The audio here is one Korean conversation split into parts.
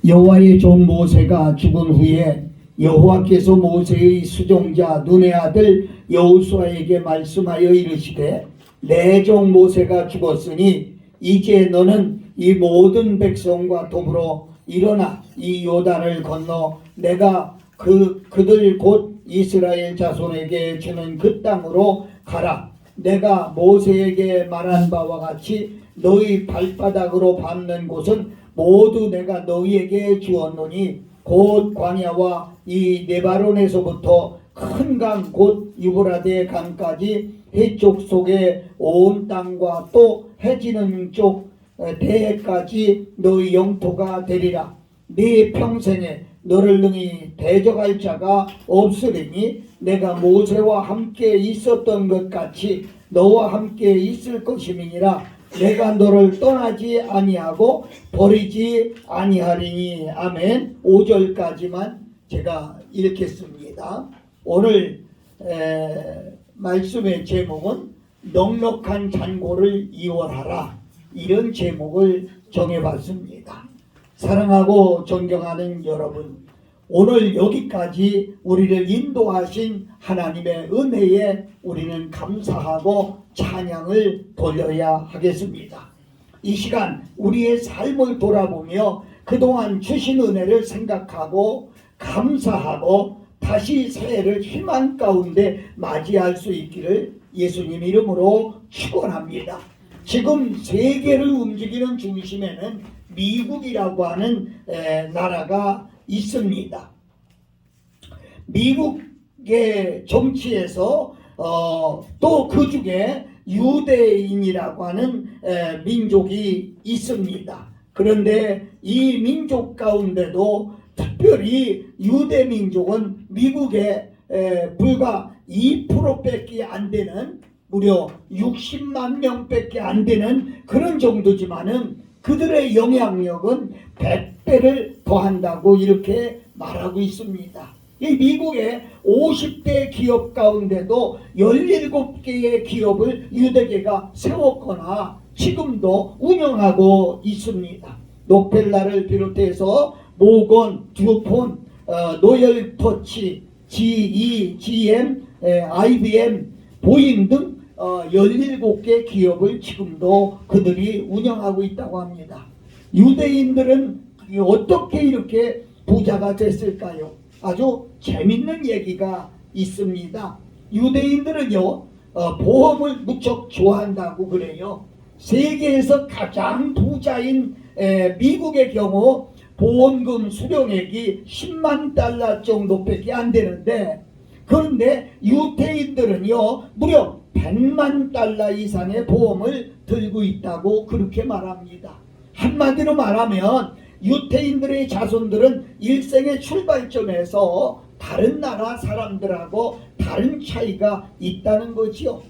여호와의 종 모세가 죽은 후에 여호와께서 모세의 수종자 눈의 아들 여호수아에게 말씀하여 이르시되 내 종 모세가 죽었으니 이제 너는 이 모든 백성과 더불어 일어나 이 요단을 건너 내가 그들 곧 이스라엘 자손에게 주는 그 땅으로 가라. 내가 모세에게 말한 바와 같이 너희 발바닥으로 밟는 곳은 모두 내가 너희에게 주었노니 곧 광야와 이 네바론에서부터 큰 강 곧 유브라데 강까지 해쪽 속의 온 땅과 또 해지는 쪽 대해까지 너희 영토가 되리라. 네 평생에 너를 능히 대적할 자가 없으리니 내가 모세와 함께 있었던 것 같이 너와 함께 있을 것임이니라. 내가 너를 떠나지 아니하고 버리지 아니하리니. 아멘. 5절까지만 제가 읽겠습니다. 오늘 말씀의 제목은 넉넉한 잔고를 이월하라, 이런 제목을 정해봤습니다. 사랑하고 존경하는 여러분, 오늘 여기까지 우리를 인도하신 하나님의 은혜에 우리는 감사하고 찬양을 돌려야 하겠습니다. 이 시간 우리의 삶을 돌아보며 그동안 주신 은혜를 생각하고 감사하고 다시 새해를 희망 가운데 맞이할 수 있기를 예수님 이름으로 축원합니다. 지금 세계를 움직이는 중심에는 미국이라고 하는 나라가 있습니다. 미국의 정치에서 또 그 중에 유대인이라고 하는 민족이 있습니다. 그런데 이 민족 가운데도 특별히 유대 민족은 미국의 불과 2%밖에 안 되는, 무려 60만 명밖에 안 되는 그런 정도지만은 그들의 영향력은 100배를 더한다고 이렇게 말하고 있습니다. 이 미국의 50대 기업 가운데도 17개의 기업을 유대계가 세웠거나 지금도 운영하고 있습니다. 록펠라를 비롯해서 모건, 듀폰, 노열터치, GE, GM, IBM, 보잉 등 17개 기업을 지금도 그들이 운영하고 있다고 합니다. 유대인들은 어떻게 이렇게 부자가 됐을까요? 아주 재밌는 얘기가 있습니다. 유대인들은요, 보험을 무척 좋아한다고 그래요. 세계에서 가장 부자인 미국의 경우 보험금 수령액이 10만 달러 정도밖에 안 되는데, 그런데 유대인들은요 무려 100만 달러 이상의 보험을 들고 있다고 그렇게 말합니다. 한마디로 말하면 유대인들의 자손들은 일생의 출발점에서 다른 나라 사람들하고 다른 차이가 있다는 거지요.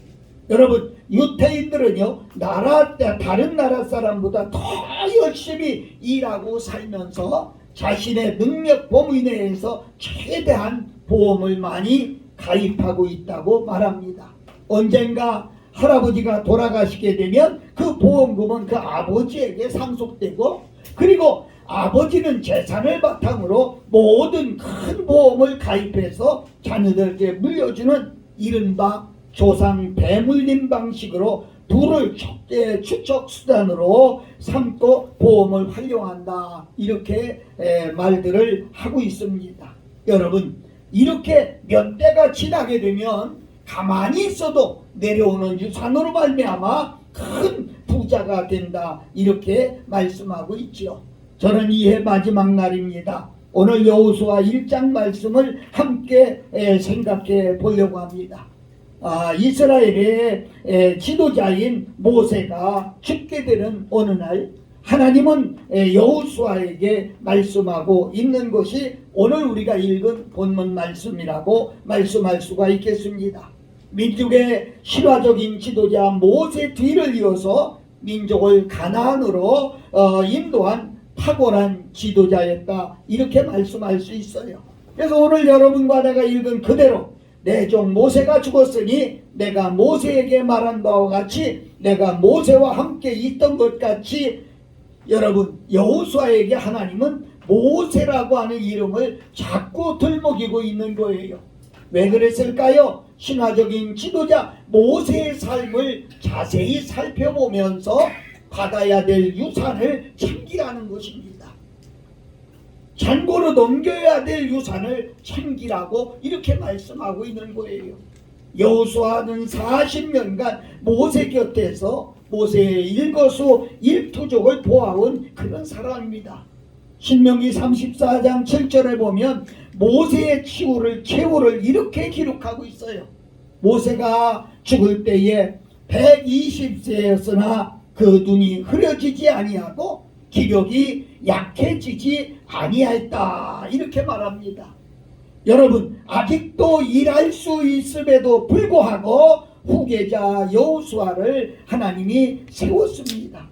여러분, 유대인들은요 다른 나라 사람보다 더 열심히 일하고 살면서 자신의 능력 범위 내에서 최대한 보험을 많이 가입하고 있다고 말합니다. 언젠가 할아버지가 돌아가시게 되면 그 보험금은 그 아버지에게 상속되고, 그리고 아버지는 재산을 바탕으로 모든 큰 보험을 가입해서 자녀들에게 물려주는 이른바 조상 배물림 방식으로 둘을 추적 수단으로 삼고 보험을 활용한다, 이렇게 말들을 하고 있습니다. 여러분, 이렇게 몇 대가 지나게 되면 가만히 있어도 내려오는 유산으로 말미암아 큰 부자가 된다, 이렇게 말씀하고 있지요. 저는 이해 마지막 날입니다. 오늘 여호수아 1장 말씀을 함께 생각해 보려고 합니다. 이스라엘의 지도자인 모세가 죽게 되는 어느 날, 하나님은 여호수아에게 말씀하고 있는 것이 오늘 우리가 읽은 본문 말씀이라고 말씀할 수가 있겠습니다. 민족의 실화적인 지도자 모세 뒤를 이어서 민족을 가나안으로 인도한 탁월한 지도자였다, 이렇게 말씀할 수 있어요. 그래서 오늘 여러분과 내가 읽은 그대로 내 종 모세가 죽었으니 내가 모세에게 말한 바와 같이 내가 모세와 함께 있던 것 같이, 여러분, 여호수아에게 하나님은 모세라고 하는 이름을 자꾸 들먹이고 있는 거예요. 왜 그랬을까요? 신화적인 지도자 모세의 삶을 자세히 살펴보면서 받아야 될 유산을 챙기라는 것입니다. 잔고로 넘겨야 될 유산을 챙기라고 이렇게 말씀하고 있는 거예요. 여호수아는 40년간 모세 곁에서 모세의 일거수 일투족을 보아온 그런 사람입니다. 신명기 34장 7절에 보면 모세의 최후를 이렇게 기록하고 있어요. 모세가 죽을 때에 120세였으나 그 눈이 흐려지지 아니하고 기력이 약해지지 아니하였다, 이렇게 말합니다. 여러분, 아직도 일할 수 있음에도 불구하고 후계자 여호수아를 하나님이 세웠습니다.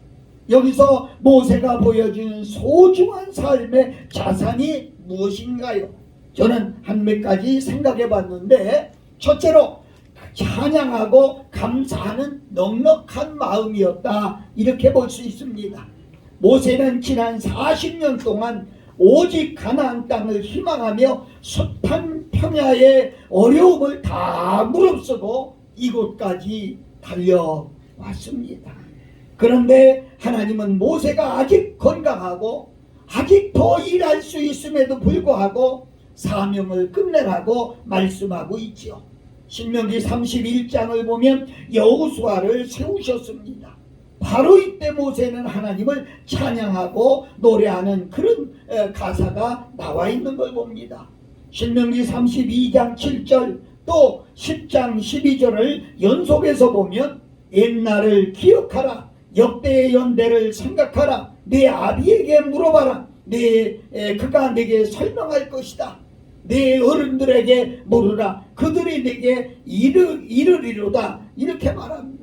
여기서 모세가 보여준 소중한 삶의 자산이 무엇인가요? 저는 한 몇 가지 생각해 봤는데, 첫째로 찬양하고 감사하는 넉넉한 마음이었다, 이렇게 볼 수 있습니다. 모세는 지난 40년 동안 오직 가나안 땅을 희망하며 숱한 평야의 어려움을 다 무릅쓰고 이곳까지 달려왔습니다. 그런데 하나님은 모세가 아직 건강하고 아직 더 일할 수 있음에도 불구하고 사명을 끝내라고 말씀하고 있죠. 신명기 31장을 보면 여호수아를 세우셨습니다. 바로 이때 모세는 하나님을 찬양하고 노래하는 그런 가사가 나와 있는 걸 봅니다. 신명기 32장 7절 또 10장 12절을 연속해서 보면 옛날을 기억하라, 역대의 연대를 생각하라, 내 아비에게 물어봐라, 그가 내게 설명할 것이다, 내 어른들에게 물으라, 그들이 내게 이르리로다, 이렇게 말합니다.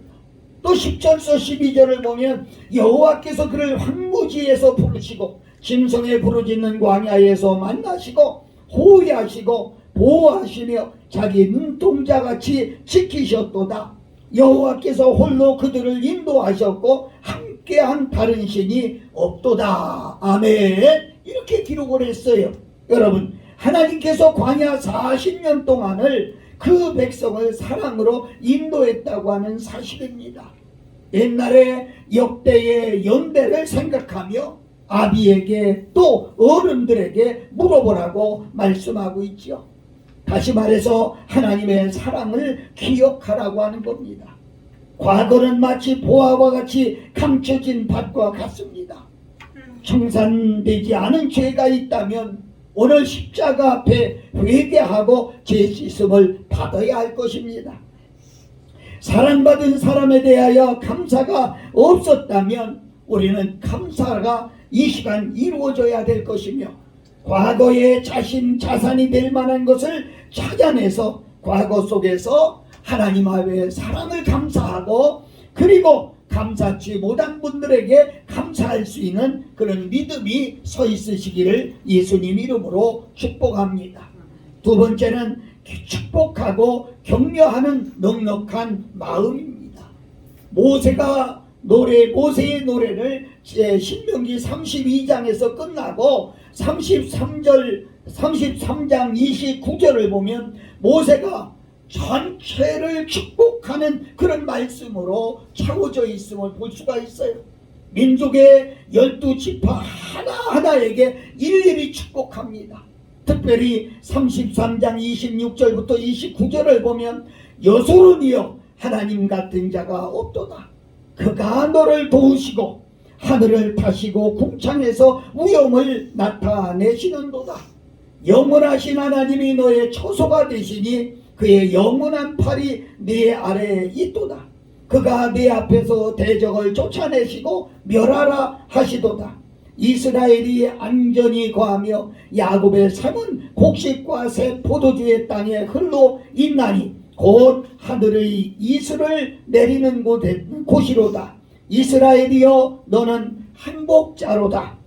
또 10절서 12절을 보면 여호와께서 그를 황무지에서 부르시고 짐승의 부르짖는 광야에서 만나시고 호위하시고 보호하시며 자기 눈동자같이 지키셨도다. 여호와께서 홀로 그들을 인도하셨고 함께한 다른 신이 없도다. 아멘. 이렇게 기록을 했어요. 여러분, 하나님께서 광야 40년 동안을 그 백성을 사랑으로 인도했다고 하는 사실입니다. 옛날에 역대의 연대를 생각하며 아비에게 또 어른들에게 물어보라고 말씀하고 있죠. 다시 말해서 하나님의 사랑을 기억하라고 하는 겁니다. 과거는 마치 보화와 같이 감춰진 밭과 같습니다. 청산되지 않은 죄가 있다면 오늘 십자가 앞에 회개하고 죄 씻음을 받아야 할 것입니다. 사랑받은 사람에 대하여 감사가 없었다면 우리는 감사가 이 시간 이루어져야 될 것이며, 과거의 자산이 될 만한 것을 찾아내서 과거 속에서 하나님 앞에 사랑을 감사하고, 그리고 감사치 못한 분들에게 감사할 수 있는 그런 믿음이 서 있으시기를 예수님 이름으로 축복합니다. 두 번째는 축복하고 격려하는 넉넉한 마음입니다. 모세의 노래를 신명기 32장에서 끝나고 33장 29절을 보면 모세가 전체를 축복하는 그런 말씀으로 채워져 있음을 볼 수가 있어요. 민족의 12지파 하나하나에게 일일이 축복합니다. 특별히 33장 26절부터 29절을 보면 여소론이여 하나님 같은 자가 없도다. 그가 너를 도우시고 하늘을 타시고 궁창에서 위엄을 나타내시는도다. 영원하신 하나님이 너의 처소가 되시니 그의 영원한 팔이 네 아래에 있도다. 그가 네 앞에서 대적을 쫓아내시고 멸하라 하시도다. 이스라엘이 안전히 거하며 야곱의 삶은 곡식과 새 포도주의 땅에 흘러 있나니 곧 하늘의 이슬을 내리는 곳이로다. 이스라엘이여 너는 행복자로다.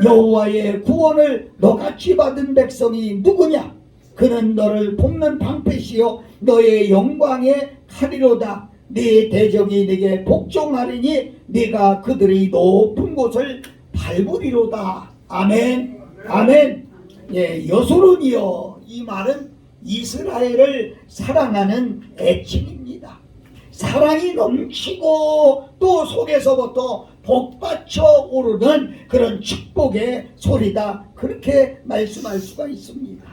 여호와의 구원을 너같이 받은 백성이 누구냐? 그는 너를 볶는 방패시요 너의 영광의 칼이로다. 네 대적이 네게 복종하리니 네가 그들의 높은 곳을 밟으리로다. 아멘. 아멘. 예, 여소론이여, 이 말은 이스라엘을 사랑하는 애칭입니다. 사랑이 넘치고 또 속에서부터 복받쳐 오르는 그런 축복의 소리다, 그렇게 말씀할 수가 있습니다.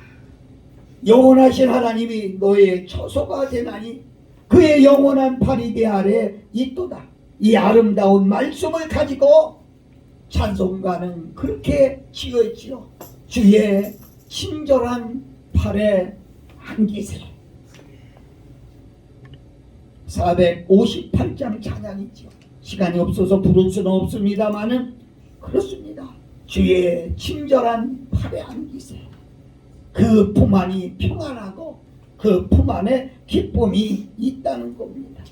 영원하신 하나님이 너의 처소가 되나니 그의 영원한 팔이 내 아래 있도다. 이 아름다운 말씀을 가지고 찬송가는 그렇게 지어있지요. 주의 친절한 팔에 안기세. 458장 찬양이죠. 시간이 없어서 부를 수는 없습니다만은 그렇습니다. 주의 친절한 팔에 안기세. 그 품 안이 평안하고 그 품 안에 기쁨이 있다는 겁니다.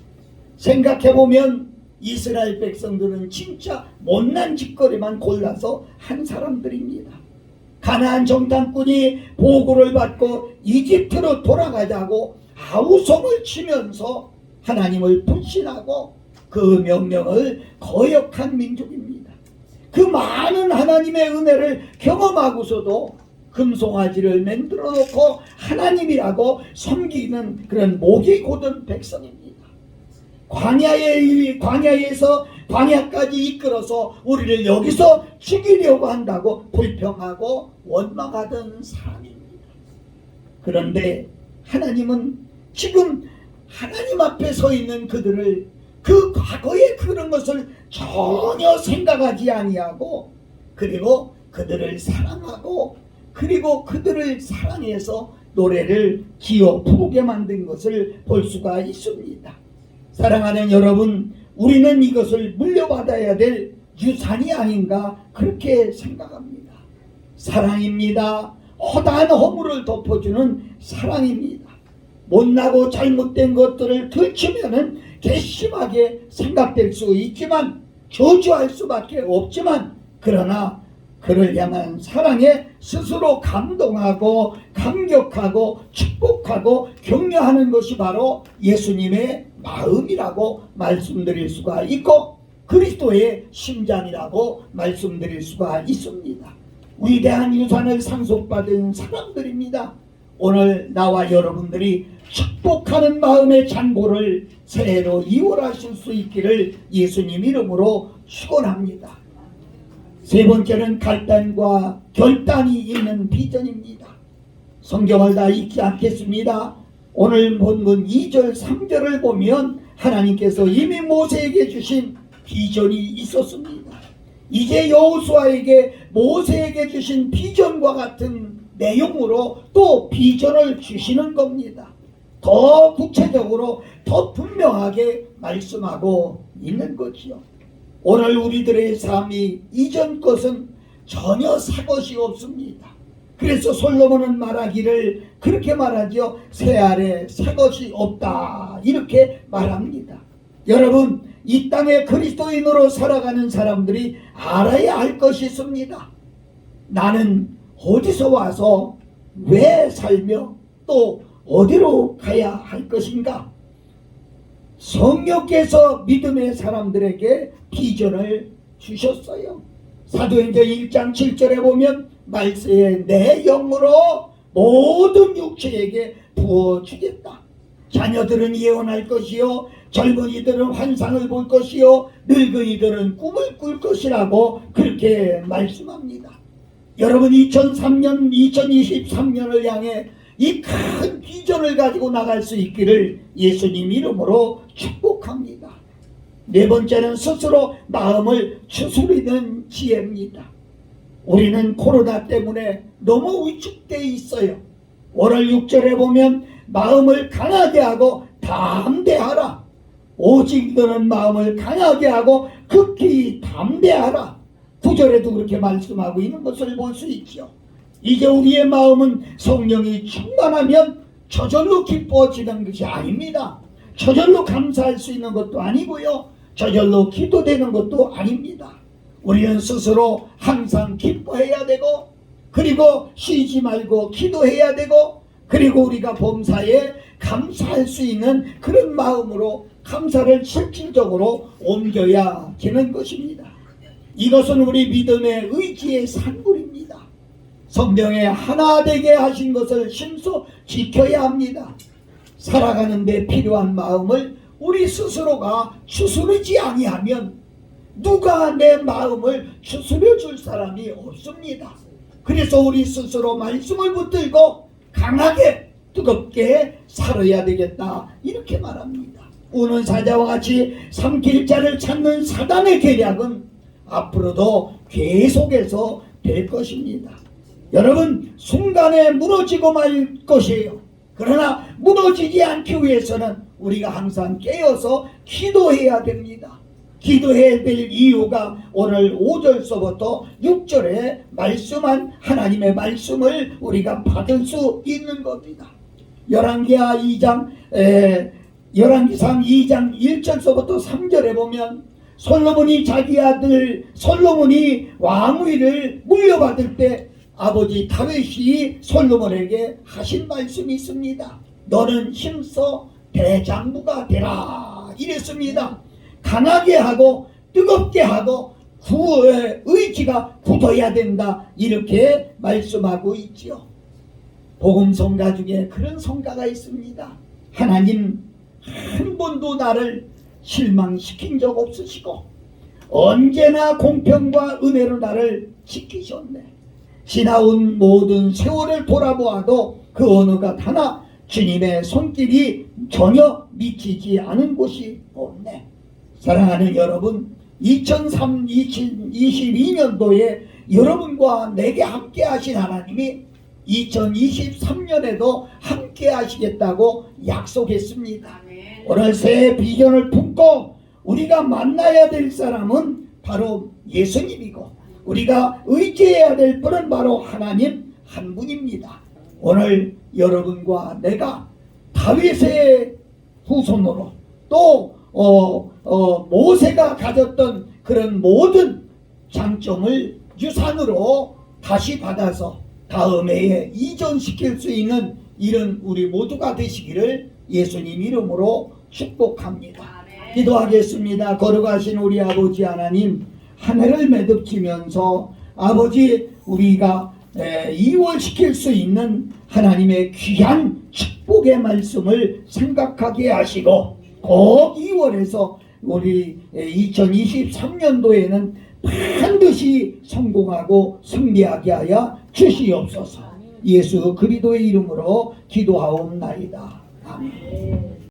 생각해보면 이스라엘 백성들은 진짜 못난 짓거리만 골라서 한 사람들입니다. 가나안 정탐꾼이 보고를 받고 이집트로 돌아가자고 아우성을 치면서 하나님을 불신하고 그 명령을 거역한 민족입니다. 그 많은 하나님의 은혜를 경험하고서도 금송아지를 만들어 놓고 하나님이라고 섬기는 그런 목이 곧은 백성입니다. 광야에서 광야까지 이끌어서 우리를 여기서 죽이려고 한다고 불평하고 원망하던 사람입니다. 그런데 하나님은 지금 하나님 앞에 서 있는 그들을, 그 과거의 그런 것을 전혀 생각하지 아니하고, 그리고 그들을 사랑하고, 그리고 그들을 사랑해서 노래를 지어 부르게 만든 것을 볼 수가 있습니다. 사랑하는 여러분, 우리는 이것을 물려받아야 될 유산이 아닌가 그렇게 생각합니다. 사랑입니다. 허다한 허물을 덮어주는 사랑입니다. 못나고 잘못된 것들을 들추면은 괘씸하게 생각될 수 있지만, 저주할 수밖에 없지만, 그러나 그를 향한 사랑에 스스로 감동하고 감격하고 축복하고 격려하는 것이 바로 예수님의 마음이라고 말씀드릴 수가 있고, 그리스도의 심장이라고 말씀드릴 수가 있습니다. 위대한 유산을 상속받은 사람들입니다. 오늘 나와 여러분들이 축복하는 마음의 잔고를 새해로 이월하실 수 있기를 예수님 이름으로 축원합니다. 세 번째는 갈단과 결단이 있는 비전입니다. 성경을 다 읽지 않겠습니다. 오늘 본문 2절 3절을 보면 하나님께서 이미 모세에게 주신 비전이 있었습니다. 이제 여호수아에게 모세에게 주신 비전과 같은 내용으로 또 비전을 주시는 겁니다. 더 구체적으로 더 분명하게 말씀하고 있는 거지요. 오늘 우리들의 삶이 이전 것은 전혀 새 것이 없습니다. 그래서 솔로몬은 말하기를 그렇게 말하죠. 새 아래 새 것이 없다, 이렇게 말합니다. 여러분, 이 땅에 그리스도인으로 살아가는 사람들이 알아야 할 것이 있습니다. 나는 어디서 와서 왜 살며 또 어디로 가야 할 것인가? 성령께서 믿음의 사람들에게 비전을 주셨어요. 사도행전 1장 7절에 보면 말세에 내 영으로 모든 육체에게 부어주겠다. 자녀들은 예언할 것이요, 젊은이들은 환상을 볼 것이요, 늙은이들은 꿈을 꿀 것이라고 그렇게 말씀합니다. 여러분, 2023년을 향해 이 큰 비전을 가지고 나갈 수 있기를 예수님 이름으로 축복합니다. 네 번째는 스스로 마음을 추스리는 지혜입니다. 우리는 코로나 때문에 너무 위축되어 있어요. 오늘 6절에 보면 마음을 강하게 하고 담대하라. 오직 너는 마음을 강하게 하고 극히 담대하라. 9절에도 그렇게 말씀하고 있는 것을 볼 수 있죠. 이제 우리의 마음은 성령이 충만하면 저절로 기뻐지는 것이 아닙니다. 저절로 감사할 수 있는 것도 아니고요, 저절로 기도되는 것도 아닙니다. 우리는 스스로 항상 기뻐해야 되고, 그리고 쉬지 말고 기도해야 되고, 그리고 우리가 범사에 감사할 수 있는 그런 마음으로 감사를 실질적으로 옮겨야 되는 것입니다. 이것은 우리 믿음의 의지의 산물입니다. 성경에 하나 되게 하신 것을 심소 지켜야 합니다. 살아가는 데 필요한 마음을 우리 스스로가 추스르지 아니하면 누가 내 마음을 추스려 줄 사람이 없습니다. 그래서 우리 스스로 말씀을 붙들고 강하게 뜨겁게 살아야 되겠다, 이렇게 말합니다. 우는 사자와 같이 삼킬 자를 찾는 사단의 계략은 앞으로도 계속해서 될 것입니다. 여러분, 순간에 무너지고 말 것이에요. 그러나 무너지지 않기 위해서는 우리가 항상 깨어서 기도해야 됩니다. 기도해야 될 이유가 오늘 5절서부터 6절에 말씀한 하나님의 말씀을 우리가 받을 수 있는 겁니다. 열왕기상 2장 1절서부터 3절에 보면 솔로몬이 자기 아들 솔로몬이 왕위를 물려받을 때 아버지 다윗이 솔로몬에게 하신 말씀이 있습니다. 너는 힘써 대장부가 되라, 이랬습니다. 강하게 하고 뜨겁게 하고 구의 의지가 굳어야 된다, 이렇게 말씀하고 있지요. 복음 성가 중에 그런 성가가 있습니다. 하나님 한 번도 나를 실망시킨 적 없으시고 언제나 공평과 은혜로 나를 지키셨네. 지나온 모든 세월을 돌아보아도 그 어느 것 하나 주님의 손길이 전혀 미치지 않은 곳이 없네. 사랑하는 여러분, 2022년도에 여러분과 내게 함께 하신 하나님이 2023년에도 함께 하시겠다고 약속했습니다. 오늘 새 비전을 품고 우리가 만나야 될 사람은 바로 예수님이고, 우리가 의지해야 될 분은 바로 하나님 한 분입니다. 오늘 여러분과 내가 다윗의 후손으로 또 모세가 가졌던 그런 모든 장점을 유산으로 다시 받아서 다음 해에 이전시킬 수 있는 이런 우리 모두가 되시기를 예수님 이름으로 축복합니다. 기도하겠습니다. 거룩하신 우리 아버지 하나님, 한 해를 매듭지면서 아버지 우리가 이월시킬 수 있는 하나님의 귀한 축복의 말씀을 생각하게 하시고 꼭 2월에서 우리 2023년도에는 반드시 성공하고 승리하게 하여 주시옵소서. 예수 그리스도의 이름으로 기도하옵나이다. 아멘.